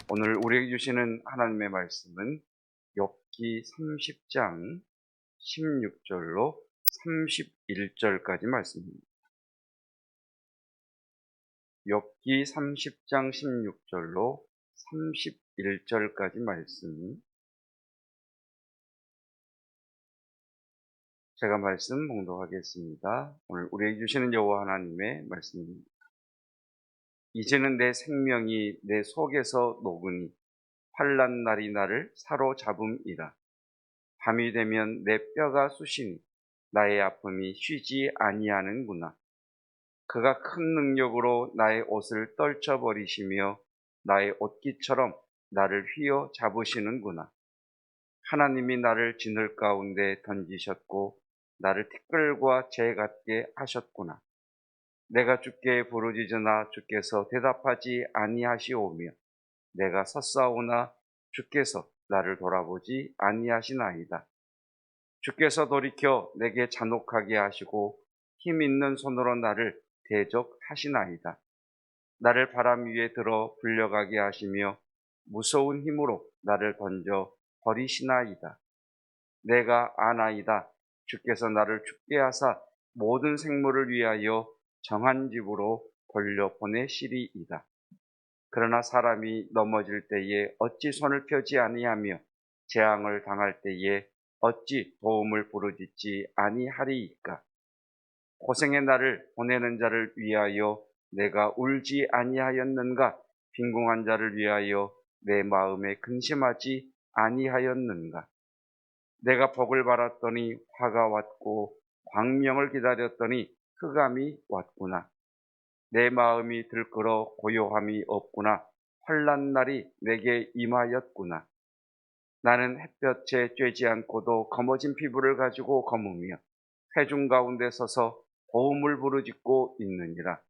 오늘 우리에게 주시는 하나님의 말씀은 욥기 30장 16절로 31절까지 말씀입니다. 욥기 30장 16절로 31절까지 말씀, 제가 말씀 봉독하겠습니다. 오늘 우리에게 주시는 여호와 하나님의 말씀입니다. 이제는 내 생명이 내 속에서 녹으니 환난 날이 나를 사로잡음이라. 밤이 되면 내 뼈가 쑤시니 나의 아픔이 쉬지 아니하는구나. 그가 큰 능력으로 나의 옷을 떨쳐버리시며 나의 옷깃처럼 나를 휘어 잡으시는구나. 하나님이 나를 진을 가운데 던지셨고 나를 티끌과 재 같게 하셨구나. 내가 주께 부르짖으나 주께서 대답하지 아니하시오며 내가 섰사오나 주께서 나를 돌아보지 아니하시나이다. 주께서 돌이켜 내게 잔혹하게 하시고 힘 있는 손으로 나를 대적하시나이다. 나를 바람 위에 들어 불려가게 하시며 무서운 힘으로 나를 던져 버리시나이다. 내가 아나이다. 주께서 나를 죽게 하사 모든 생물을 위하여 정한 집으로 돌려보내시리이다. 그러나 사람이 넘어질 때에 어찌 손을 펴지 아니하며 재앙을 당할 때에 어찌 도움을 부르짖지 아니하리이까. 고생의 나를 보내는 자를 위하여 내가 울지 아니하였는가. 빈궁한 자를 위하여 내 마음에 근심하지 아니하였는가. 내가 복을 바랐더니 화가 왔고 광명을 기다렸더니 흑암이 왔구나. 내 마음이 들끓어 고요함이 없구나. 환난 날이 내게 임하였구나. 나는 햇볕에 쬐지 않고도 검어진 피부를 가지고 검으며 회중 가운데 서서 도움을 부르짖고 있느니라.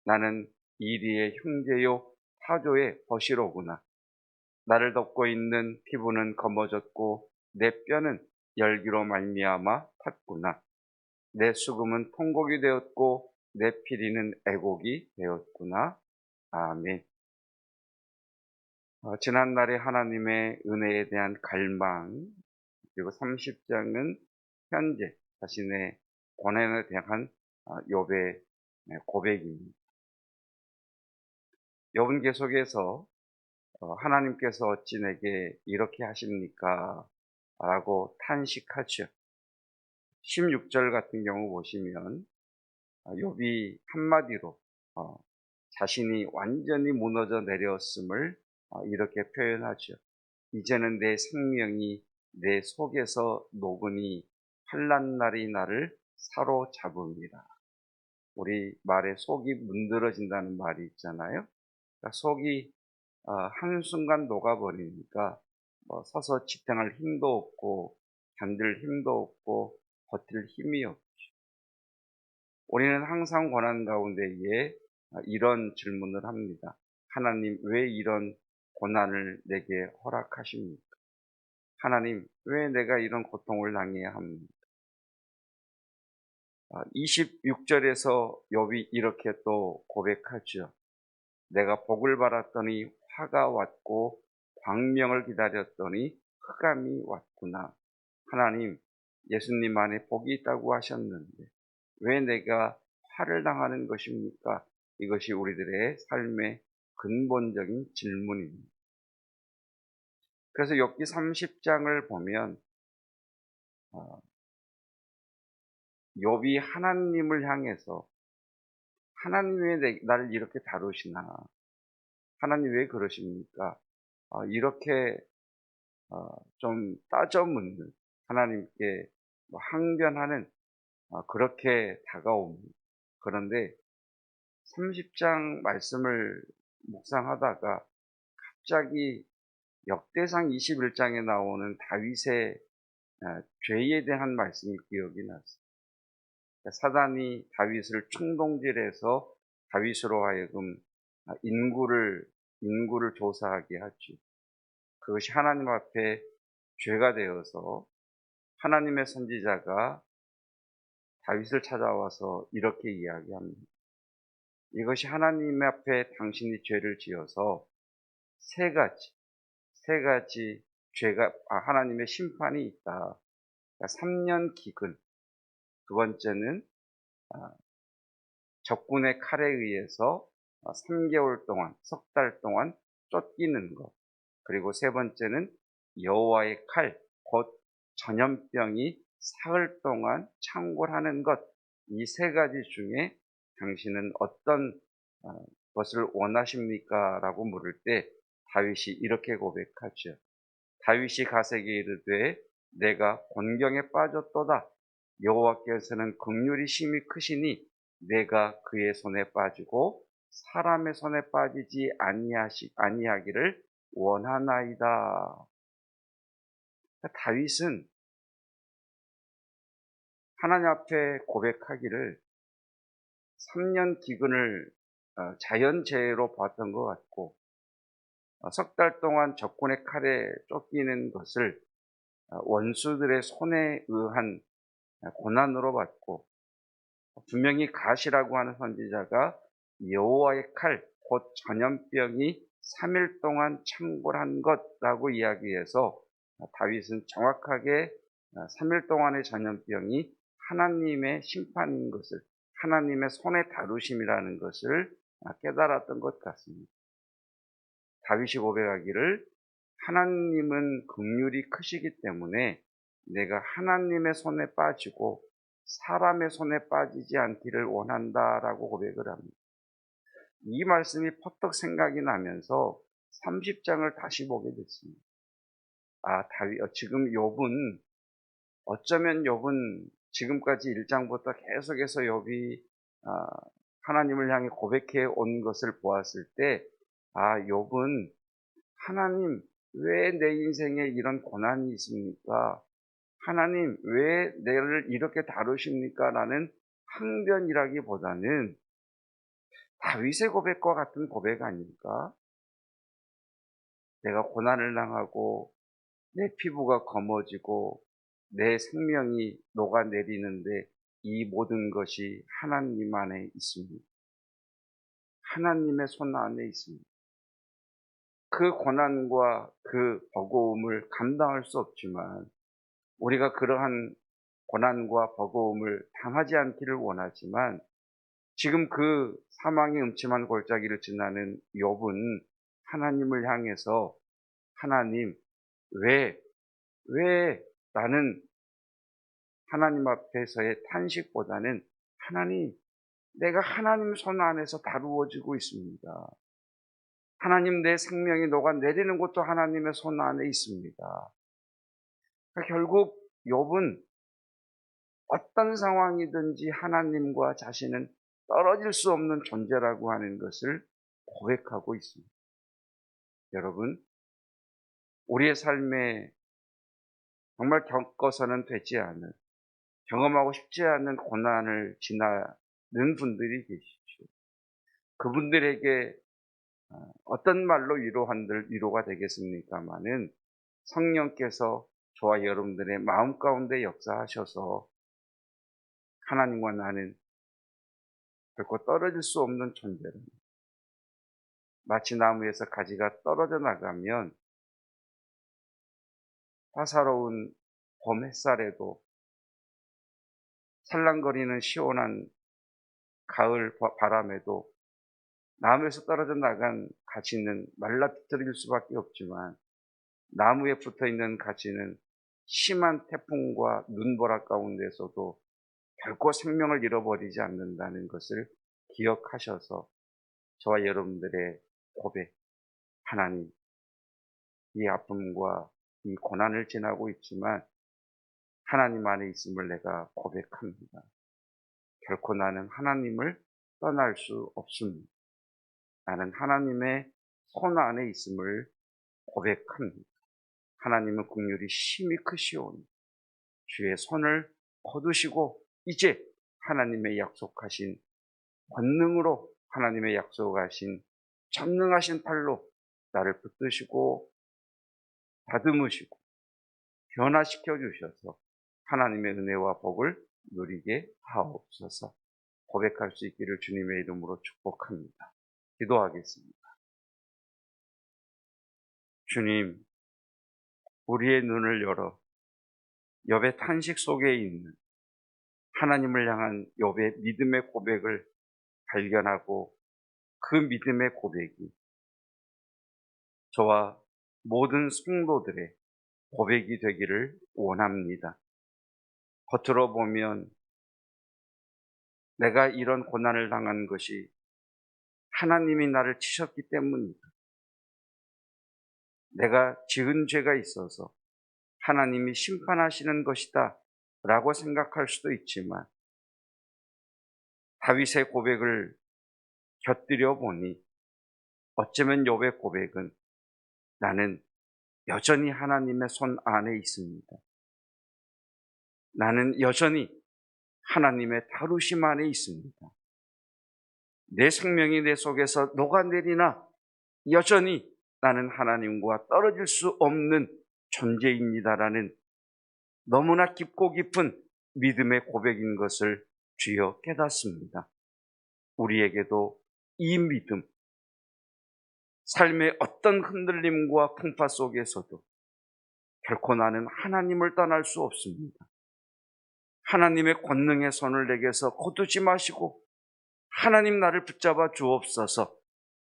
나는 이리의 흉계요 타조의 벗이로구나. 나를 덮고 있는 피부는 검어졌고 내 뼈는 열기로 말미암아 탔구나. 내 수금은 통곡이 되었고 내 피리는 애곡이 되었구나. 아멘. 지난날의 하나님의 은혜에 대한 갈망, 그리고 30장은 현재 자신의 고난에 대한 욥의 고백입니다. 욥은 계속해서 하나님께서 어찌 내게 이렇게 하십니까? 라고 탄식하죠. 16절 같은 경우 보시면 욥이 한마디로 자신이 완전히 무너져 내렸음을 이렇게 표현하죠. 이제는 내 생명이 내 속에서 녹으니 환난 날이 나를 사로잡음이라. 우리 말에 속이 문드러진다는 말이 있잖아요. 그러니까 속이 한순간 녹아버리니까 서서 지탱할 힘도 없고 견딜 힘도 없고 버틸 힘이 없죠. 우리는 항상 고난 가운데에 이런 질문을 합니다. 하나님, 왜 이런 고난을 내게 허락하십니까? 하나님, 왜 내가 이런 고통을 당해야 합니까? 26절에서 욥이 이렇게 또 고백하죠. 내가 복을 바랐더니 화가 왔고 광명을 기다렸더니 흑암이 왔구나. 하나님, 예수님 안에 복이 있다고 하셨는데 왜 내가 화를 당하는 것입니까? 이것이 우리들의 삶의 근본적인 질문입니다. 그래서 욥기 30장을 보면 욥이 하나님을 향해서 하나님 왜 나를 이렇게 다루시나? 하나님 왜 그러십니까? 이렇게 좀 따져 묻는, 하나님께 항변하는 그렇게 다가옵니다. 그런데 30장 말씀을 묵상하다가 갑자기 역대상 21장에 나오는 다윗의 죄에 대한 말씀이 기억이 났어요. 사단이 다윗을 충동질해서 다윗으로 하여금 인구를 조사하게 하죠. 그것이 하나님 앞에 죄가 되어서 하나님의 선지자가 다윗을 찾아와서 이렇게 이야기합니다. 이것이 하나님 앞에 당신이 죄를 지어서 세 가지 죄가, 하나님의 심판이 있다. 그러니까 3년 기근. 두 번째는 적군의 칼에 의해서 3개월 동안, 석 달 동안 쫓기는 것. 그리고 세 번째는 여호와의 칼, 곧 전염병이 사흘 동안 창궐하는 것. 이 세 가지 중에 당신은 어떤 것을 원하십니까? 라고 물을 때 다윗이 이렇게 고백하죠. 다윗이 가세게 이르되 내가 곤경에 빠졌도다. 여호와께서는 긍휼이 심히 크시니 내가 그의 손에 빠지고 사람의 손에 빠지지 아니하기를 원하나이다. 다윗은 하나님 앞에 고백하기를 3년 기근을 자연재해로 봤던 것 같고, 석 달 동안 적군의 칼에 쫓기는 것을 원수들의 손에 의한 고난으로 봤고, 분명히 가시라고 하는 선지자가 여호와의 칼, 곧 전염병이 3일 동안 창궐한 것라고 이야기해서 다윗은 정확하게 3일 동안의 전염병이 하나님의 심판인 것을, 하나님의 손에 다루심이라는 것을 깨달았던 것 같습니다. 다윗이 고백하기를 하나님은 긍휼이 크시기 때문에 내가 하나님의 손에 빠지고 사람의 손에 빠지지 않기를 원한다라고 고백을 합니다. 이 말씀이 퍼뜩 생각이 나면서 30장을 다시 보게 됐습니다. 지금 욥은, 어쩌면 욥은 지금까지 1장부터 계속해서 욥이 하나님을 향해 고백해 온 것을 보았을 때, 욥은 하나님, 왜 내 인생에 이런 고난이 있습니까? 하나님, 왜 나를 이렇게 다루십니까? 라는 항변이라기보다는 다윗의 고백과 같은 고백 아닙니까? 내가 고난을 당하고 내 피부가 검어지고 내 생명이 녹아내리는데 이 모든 것이 하나님 안에 있습니다. 하나님의 손 안에 있습니다. 그 고난과 그 버거움을 감당할 수 없지만 우리가 그러한 고난과 버거움을 당하지 않기를 원하지만 지금 그 사망의 음침한 골짜기를 지나는 욥은 하나님을 향해서 하나님, 왜 나는 하나님 앞에서의 탄식보다는 하나님, 내가 하나님 손 안에서 다루어지고 있습니다. 하나님, 내 생명이 녹아내리는 것도 하나님의 손 안에 있습니다. 그러니까 결국 욥은 어떤 상황이든지 하나님과 자신은 떨어질 수 없는 존재라고 하는 것을 고백하고 있습니다. 여러분, 우리의 삶에 정말 겪어서는 되지 않은, 경험하고 싶지 않은 고난을 지나는 분들이 계시죠. 그분들에게 어떤 말로 위로한들 위로가 되겠습니까마는 성령께서 저와 여러분들의 마음 가운데 역사하셔서 하나님과 나는 결코 떨어질 수 없는 존재입니다. 마치 나무에서 가지가 떨어져 나가면 화사로운 봄 햇살에도 살랑거리는 시원한 가을 바람에도 나무에서 떨어져 나간 가지는 말라 비틀어질 수밖에 없지만 나무에 붙어있는 가지는 심한 태풍과 눈보라 가운데서도 결코 생명을 잃어버리지 않는다는 것을 기억하셔서 저와 여러분들의 고백, 하나님, 이 아픔과 이 고난을 지나고 있지만 하나님 안에 있음을 내가 고백합니다. 결코 나는 하나님을 떠날 수 없습니다. 나는 하나님의 손 안에 있음을 고백합니다. 하나님은 긍휼이 심히 크시오니 주의 손을 거두시고 이제 하나님의 약속하신 권능으로, 하나님의 약속하신 전능하신 팔로 나를 붙드시고 다듬으시고 변화시켜 주셔서 하나님의 은혜와 복을 누리게 하옵소서. 고백할 수 있기를 주님의 이름으로 축복합니다. 기도하겠습니다. 주님, 우리의 눈을 열어 욥의 탄식 속에 있는 하나님을 향한 욥의 믿음의 고백을 발견하고 그 믿음의 고백이 저와 모든 성도들의 고백이 되기를 원합니다. 겉으로 보면 내가 이런 고난을 당한 것이 하나님이 나를 치셨기 때문이다. 내가 지은 죄가 있어서 하나님이 심판하시는 것이다 라고 생각할 수도 있지만 다윗의 고백을 곁들여 보니 어쩌면 욥의 고백은 나는 여전히 하나님의 손 안에 있습니다. 나는 여전히 하나님의 다루심 안에 있습니다. 내 생명이 내 속에서 녹아내리나 여전히 나는 하나님과 떨어질 수 없는 존재입니다라는 너무나 깊고 깊은 믿음의 고백인 것을 주여 깨닫습니다. 우리에게도 이 믿음, 삶의 어떤 흔들림과 풍파 속에서도 결코 나는 하나님을 떠날 수 없습니다. 하나님의 권능의 손을 내게서 거두지 마시고 하나님 나를 붙잡아 주옵소서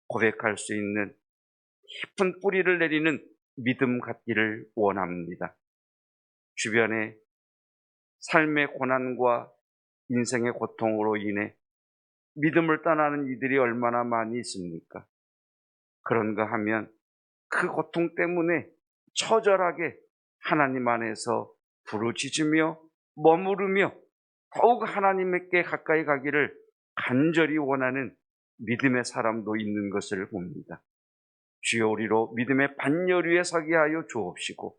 고백할 수 있는 깊은 뿌리를 내리는 믿음 갖기를 원합니다. 주변에 삶의 고난과 인생의 고통으로 인해 믿음을 떠나는 이들이 얼마나 많이 있습니까? 그런가 하면 그 고통 때문에 처절하게 하나님 안에서 부르짖으며 머무르며 더욱 하나님께 가까이 가기를 간절히 원하는 믿음의 사람도 있는 것을 봅니다. 주여 우리로 믿음의 반열위에 서게 하여 주옵시고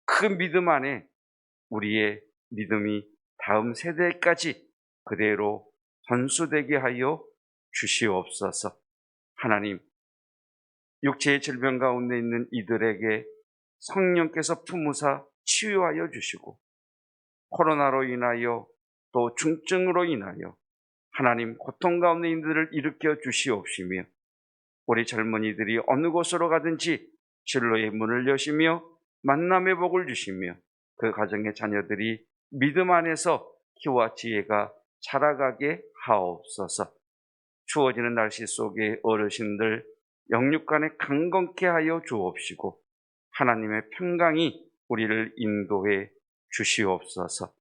그 믿음 안에 우리의 믿음이 다음 세대까지 그대로 전수되게 하여 주시옵소서. 하나님, 육체의 질병 가운데 있는 이들에게 성령께서 품으사 치유하여 주시고 코로나로 인하여 또 중증으로 인하여 하나님 고통 가운데 이들을 일으켜 주시옵시며 우리 젊은이들이 어느 곳으로 가든지 진로의 문을 여시며 만남의 복을 주시며 그 가정의 자녀들이 믿음 안에서 키와 지혜가 자라가게 하옵소서. 추워지는 날씨 속에 어르신들 영육간에 강건케 하여 주옵시고 하나님의 평강이 우리를 인도해 주시옵소서.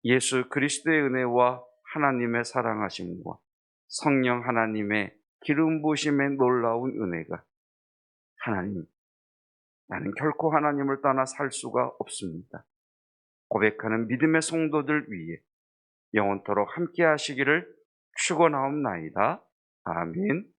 예수 그리스도의 은혜와 하나님의 사랑하심과 성령 하나님의 기름 부으심의 놀라운 은혜가 하나님, 나는 결코 하나님을 떠나 살 수가 없습니다. 고백하는 믿음의 성도들 위해 영원토록 함께 하시기를 축원하옵나이다. 아멘.